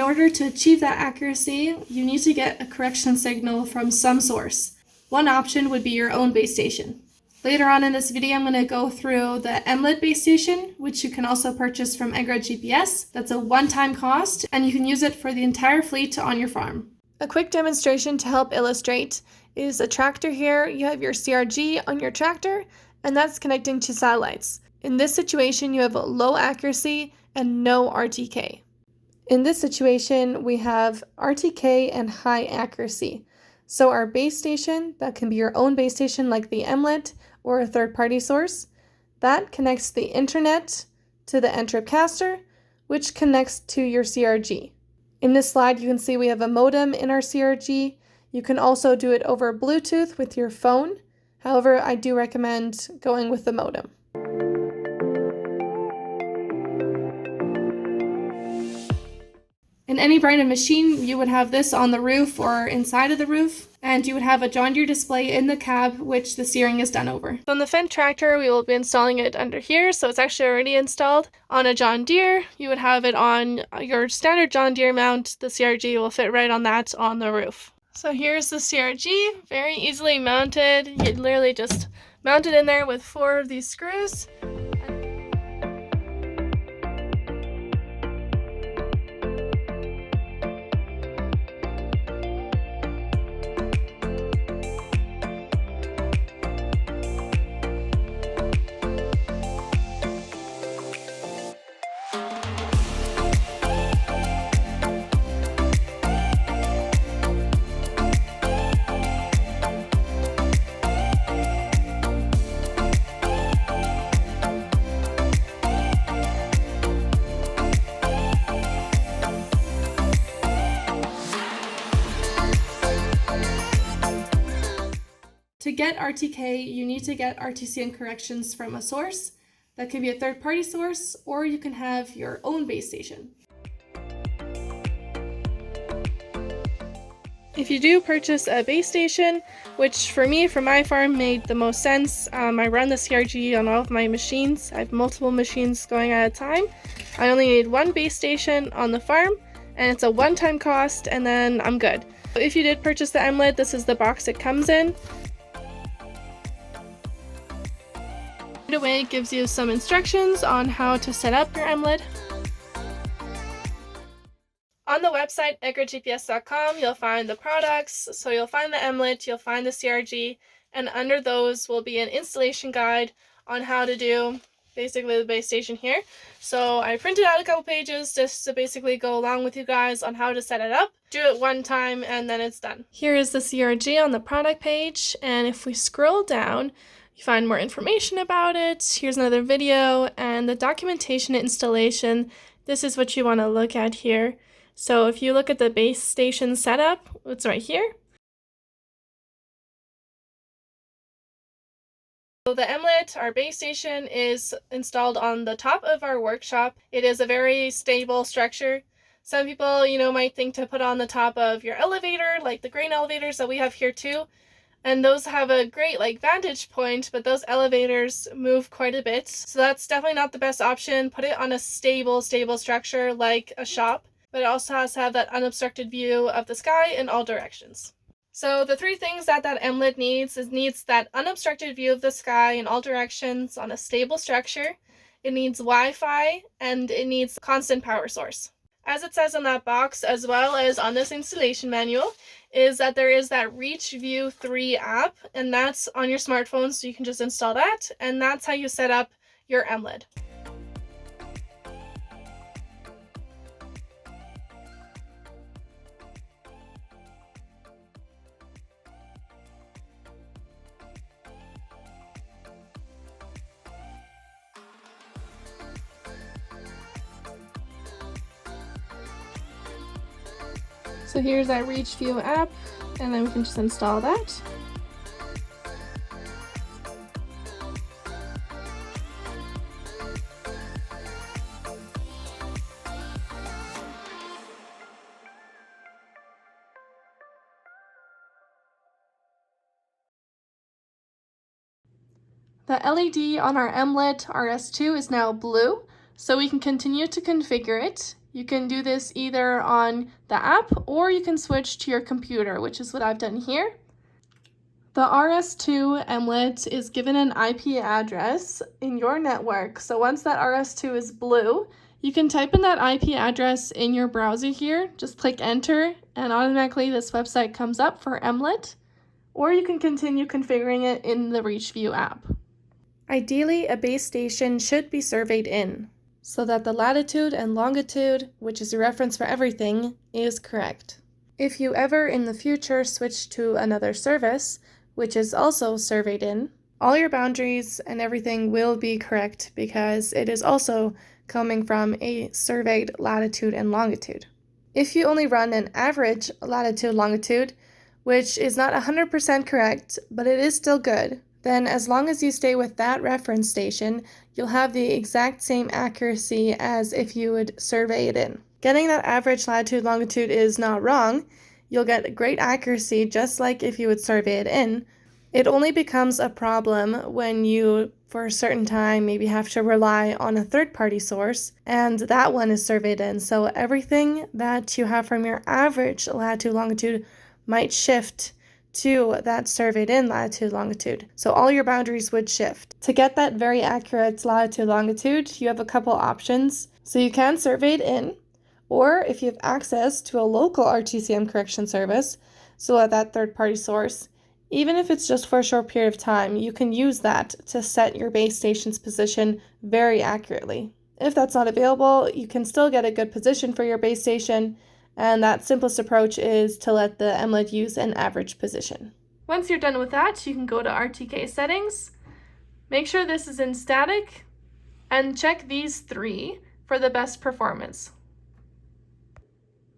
order to achieve that accuracy, you need to get a correction signal from some source. One option would be your own base station. Later on in this video, I'm going to go through the Emlid base station, which you can also purchase from Agra-GPS. That's a one-time cost, and you can use it for the entire fleet on your farm. A quick demonstration to help illustrate is a tractor here. You have your CRG on your tractor, and that's connecting to satellites. In this situation, you have a low accuracy and no RTK. In this situation, we have RTK and high accuracy. So our base station, that can be your own base station like the Emlid or a third-party source, that connects the internet to the Ntrip caster, which connects to your CRG. In this slide, you can see we have a modem in our CRG. You can also do it over Bluetooth with your phone. However, I do recommend going with the modem. In any brand of machine, you would have this on the roof or inside of the roof, and you would have a John Deere display in the cab, which the steering is done over. So on the Fendt tractor, we will be installing it under here, so it's actually already installed. On a John Deere, you would have it on your standard John Deere mount. The CRG will fit right on that on the roof. So here's the CRG, very easily mounted. You literally just mount it in there with 4 of these screws. To get RTK, you need to get RTCN corrections from a source. That could be a third-party source, or you can have your own base station. If you do purchase a base station, which for me, for my farm, made the most sense, I run the CRG on all of my machines. I have multiple machines going at a time. I only need one base station on the farm, and it's a one-time cost, and then I'm good. If you did purchase the Emlid, this is the box it comes in. Right away, it gives you some instructions on how to set up your Emlid. On the website Agra-GPS.com, you'll find the products. So you'll find the Emlid, you'll find the CRG, and under those will be an installation guide on how to do basically the base station here. So I printed out a couple pages just to basically go along with you guys on how to set it up. Do it one time and then it's done. Here is the CRG on the product page, and if we scroll down, you find more information about it. Here's another video and the documentation and installation. This is what you want to look at here. So if you look at the base station setup, it's right here. So the Emlid, our base station, is installed on the top of our workshop. It is a very stable structure. Some people, might think to put on the top of your elevator, like the grain elevators that we have here too. And those have a great vantage point, but those elevators move quite a bit. So that's definitely not the best option. Put it on a stable structure like a shop, but it also has to have that unobstructed view of the sky in all directions. So the 3 things that Emlid needs needs that unobstructed view of the sky in all directions on a stable structure. It needs Wi-Fi, and it needs constant power source. As it says on that box, as well as on this installation manual, is that there is that Reach View 3 app, and that's on your smartphone, so you can just install that, and that's how you set up your Emlid. So here's that Reach View app, and then we can just install that. The LED on our Emlid RS2 is now blue, so we can continue to configure it. You can do this either on the app or you can switch to your computer, which is what I've done here. The RS2 Emlid is given an IP address in your network. So once that RS2 is blue, you can type in that IP address in your browser here. Just click enter and automatically this website comes up for Emlid. Or you can continue configuring it in the ReachView app. Ideally, a base station should be surveyed in, so that the latitude and longitude, which is a reference for everything, is correct. If you ever in the future switch to another service, which is also surveyed in, all your boundaries and everything will be correct because it is also coming from a surveyed latitude and longitude. If you only run an average latitude-longitude, which is not 100% correct, but it is still good, then as long as you stay with that reference station, you'll have the exact same accuracy as if you would survey it in. Getting that average latitude-longitude is not wrong. You'll get great accuracy just like if you would survey it in. It only becomes a problem when you, for a certain time, maybe have to rely on a third-party source, and that one is surveyed in. So everything that you have from your average latitude-longitude might shift to that surveyed in latitude-longitude. So all your boundaries would shift. To get that very accurate latitude-longitude, you have a couple options. So you can survey it in, or if you have access to a local RTCM correction service, so at that third-party source, even if it's just for a short period of time, you can use that to set your base station's position very accurately. If that's not available, you can still get a good position for your base station, and that simplest approach is to let the Emlid use an average position. Once you're done with that, you can go to RTK settings, make sure this is in static, and check these three for the best performance.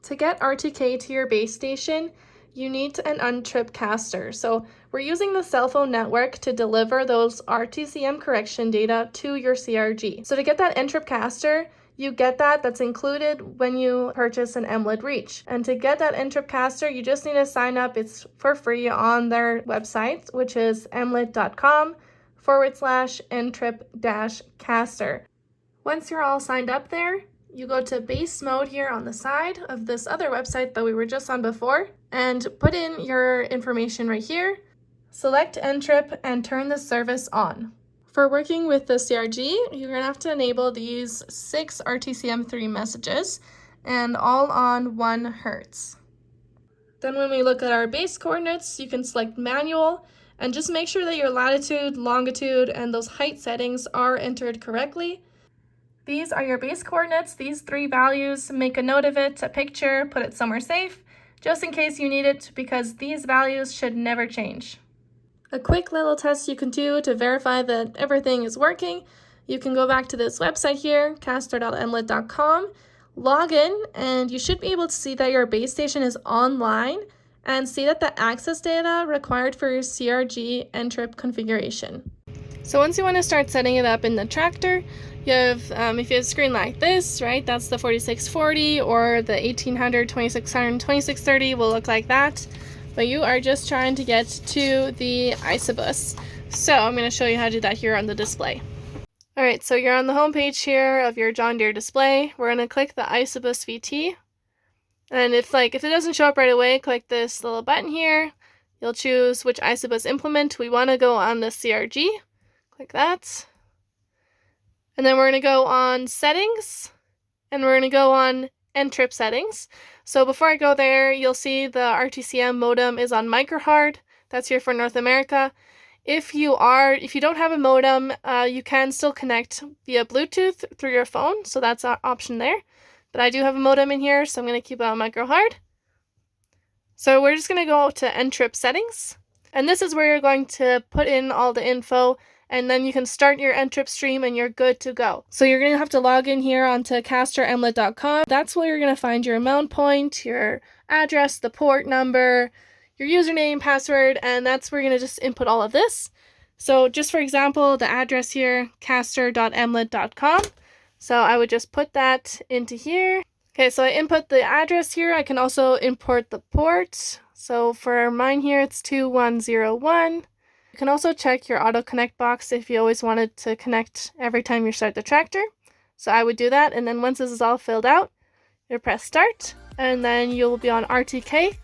To get RTK to your base station, you need an Ntrip caster. So we're using the cell phone network to deliver those RTCM correction data to your CRG. So to get that Ntrip caster, you get that's included when you purchase an Emlid Reach. And to get that Ntrip caster, you just need to sign up. It's for free on their website, which is emlid.com/ntrip-caster. Once you're all signed up there, you go to base mode here on the side of this other website that we were just on before and put in your information right here. Select Ntrip and turn the service on. For working with the CRG, you're going to have to enable these 6 RTCM3 messages and all on 1 Hertz. Then when we look at our base coordinates, you can select manual and just make sure that your latitude, longitude, and those height settings are entered correctly. These are your base coordinates, these 3 values. Make a note of it, a picture, put it somewhere safe, just in case you need it, because these values should never change. A quick little test you can do to verify that everything is working. You can go back to this website here, caster.emlid.com, log in, and you should be able to see that your base station is online and see that the access data required for your CRG Ntrip configuration. So once you want to start setting it up in the tractor, you have, if you have a screen like this, right, that's the 4640, or the 1800, 2600, 2630 will look like that. But you are just trying to get to the Isobus. So I'm going to show you how to do that here on the display. Alright, so you're on the home page here of your John Deere display. We're going to click the Isobus VT. And if it doesn't show up right away, click this little button here. You'll choose which Isobus implement. We want to go on the CRG. Click that. And then we're going to go on settings. And we're going to go on Ntrip settings. So before I go there, you'll see the RTCM modem is on microhard. That's here for North America. If you don't have a modem, you can still connect via Bluetooth through your phone. So that's an option there. But I do have a modem in here, so I'm going to keep it on microhard. So we're just going to go to Ntrip settings. And this is where you're going to put in all the info, and then you can start your Ntrip stream and you're good to go. So you're going to have to log in here onto casteremlid.com. That's where you're going to find your mount point, your address, the port number, your username, password, and that's where you're going to just input all of this. So just for example, the address here, caster.emlid.com. So I would just put that into here. Okay, so I input the address here. I can also import the port. So for mine here, it's 2101. You can also check your auto connect box if you always wanted to connect every time you start the tractor. So I would do that, and then once this is all filled out, You press start, and then you'll be on RTK,